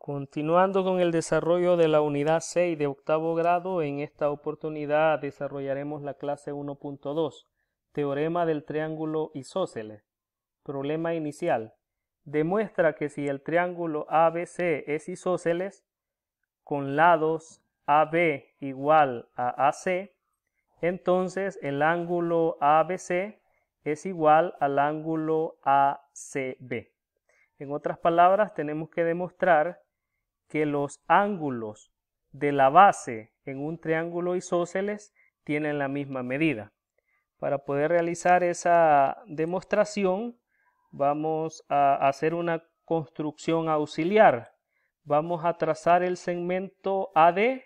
Continuando con el desarrollo de la unidad 6 de octavo grado, en esta oportunidad desarrollaremos la clase 1.2, Teorema del triángulo isósceles. Problema inicial. Demuestra que si el triángulo ABC es isósceles, con lados AB igual a AC, entonces el ángulo ABC es igual al ángulo ACB. En otras palabras, tenemos que demostrar que los ángulos de la base en un triángulo isósceles tienen la misma medida. Para poder realizar esa demostración, vamos a hacer una construcción auxiliar. Vamos a trazar el segmento AD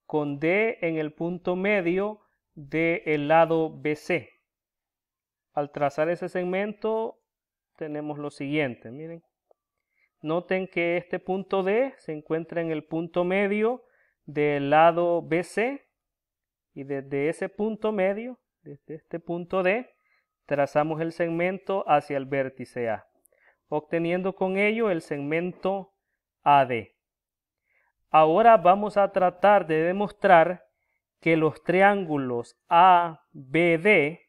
con D en el punto medio del lado BC. Al trazar ese segmento tenemos lo siguiente, miren. Noten que este punto D se encuentra en el punto medio del lado BC y desde ese punto medio, desde este punto D, trazamos el segmento hacia el vértice A, obteniendo con ello el segmento AD. Ahora vamos a tratar de demostrar que los triángulos ABD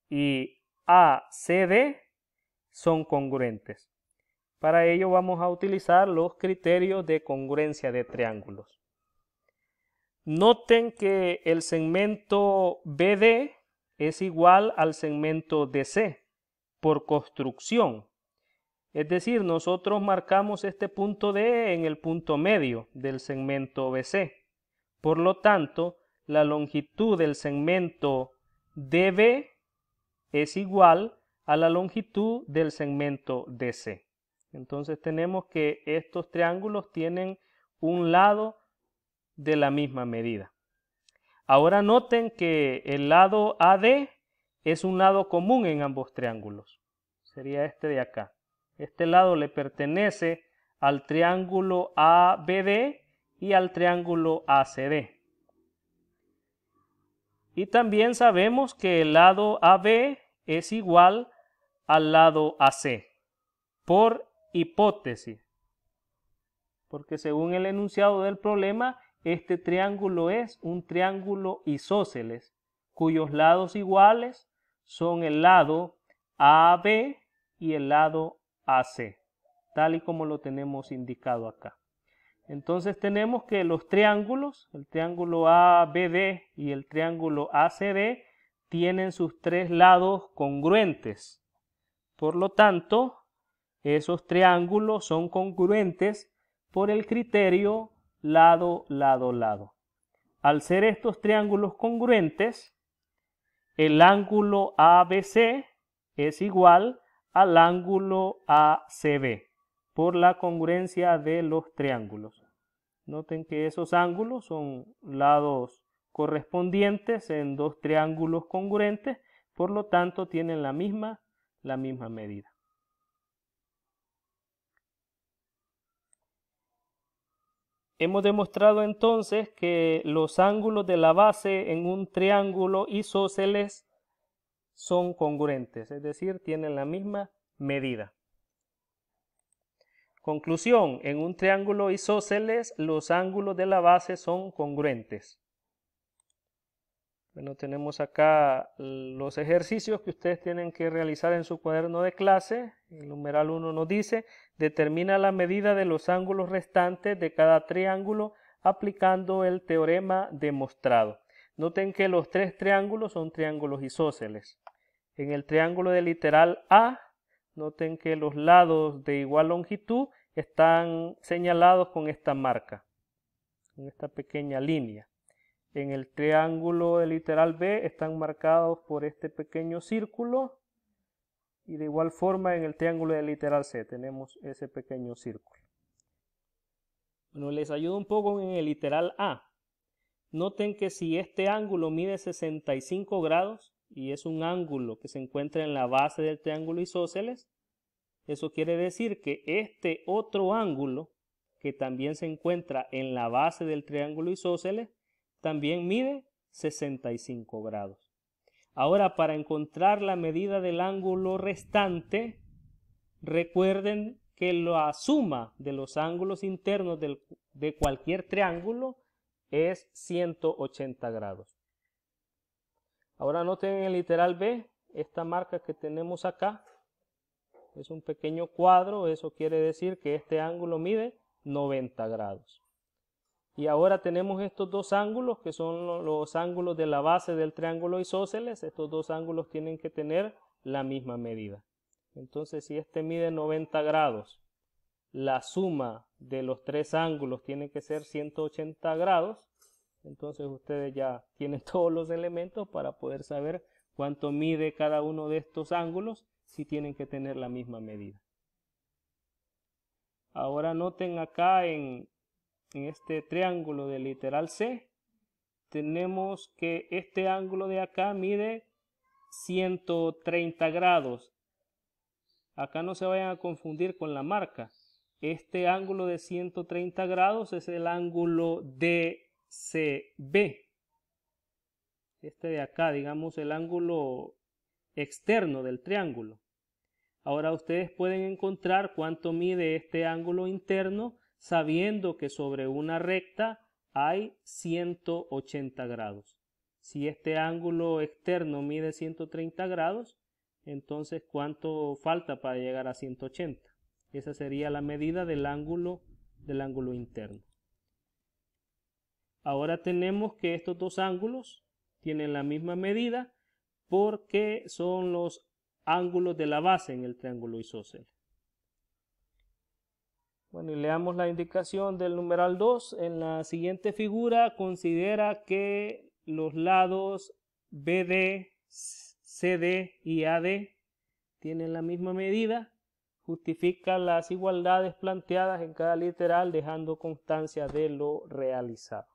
y ACD son congruentes. Para ello vamos a utilizar los criterios de congruencia de triángulos. Noten que el segmento BD es igual al segmento DC por construcción. Es decir, nosotros marcamos este punto D en el punto medio del segmento BC. Por lo tanto, la longitud del segmento DB es igual a la longitud del segmento DC. Entonces tenemos que estos triángulos tienen un lado de la misma medida. Ahora noten que el lado AD es un lado común en ambos triángulos. Sería este de acá. Este lado le pertenece al triángulo ABD y al triángulo ACD. Y también sabemos que el lado AB es igual al lado AC por hipótesis, porque según el enunciado del problema, este triángulo es un triángulo isósceles, cuyos lados iguales son el lado AB y el lado AC, tal y como lo tenemos indicado acá. Entonces tenemos que los triángulos, el triángulo ABD y el triángulo ACD, tienen sus tres lados congruentes. Por lo tanto, esos triángulos son congruentes por el criterio lado, lado, lado. Al ser estos triángulos congruentes, el ángulo ABC es igual al ángulo ACB por la congruencia de los triángulos. Noten que esos ángulos son lados correspondientes en dos triángulos congruentes, por lo tanto tienen la misma medida. Hemos demostrado entonces que los ángulos de la base en un triángulo isósceles son congruentes, es decir, tienen la misma medida. Conclusión, en un triángulo isósceles los ángulos de la base son congruentes. Bueno, tenemos acá los ejercicios que ustedes tienen que realizar en su cuaderno de clase. El numeral 1 nos dice, determina la medida de los ángulos restantes de cada triángulo aplicando el teorema demostrado. Noten que los tres triángulos son triángulos isósceles. En el triángulo del literal A, noten que los lados de igual longitud están señalados con esta marca, con esta pequeña línea. En el triángulo del literal B están marcados por este pequeño círculo y de igual forma en el triángulo del literal C tenemos ese pequeño círculo. Bueno, les ayudo un poco en el literal A. Noten que si este ángulo mide 65 grados y es un ángulo que se encuentra en la base del triángulo isósceles, eso quiere decir que este otro ángulo que también se encuentra en la base del triángulo isósceles también mide 65 grados. Ahora, para encontrar la medida del ángulo restante, recuerden que la suma de los ángulos internos de cualquier triángulo es 180 grados. Ahora noten en el literal B, esta marca que tenemos acá es un pequeño cuadro, eso quiere decir que este ángulo mide 90 grados. Y ahora tenemos estos dos ángulos que son los ángulos de la base del triángulo isósceles. Estos dos ángulos tienen que tener la misma medida. Entonces, si este mide 90 grados, la suma de los tres ángulos tiene que ser 180 grados. Entonces ustedes ya tienen todos los elementos para poder saber cuánto mide cada uno de estos ángulos, si tienen que tener la misma medida. Ahora noten acá en este triángulo del literal C, tenemos que este ángulo de acá mide 130 grados. Acá no se vayan a confundir con la marca. Este ángulo de 130 grados es el ángulo DCB. Este de acá, digamos, el ángulo externo del triángulo. Ahora ustedes pueden encontrar cuánto mide este ángulo interno sabiendo que sobre una recta hay 180 grados. Si este ángulo externo mide 130 grados, entonces ¿cuánto falta para llegar a 180? Esa sería la medida del ángulo interno. Ahora tenemos que estos dos ángulos tienen la misma medida porque son los ángulos de la base en el triángulo isósceles. Bueno, y leamos la indicación del numeral 2. En la siguiente figura considera que los lados BD, CD y AD tienen la misma medida. Justifica las igualdades planteadas en cada literal dejando constancia de lo realizado.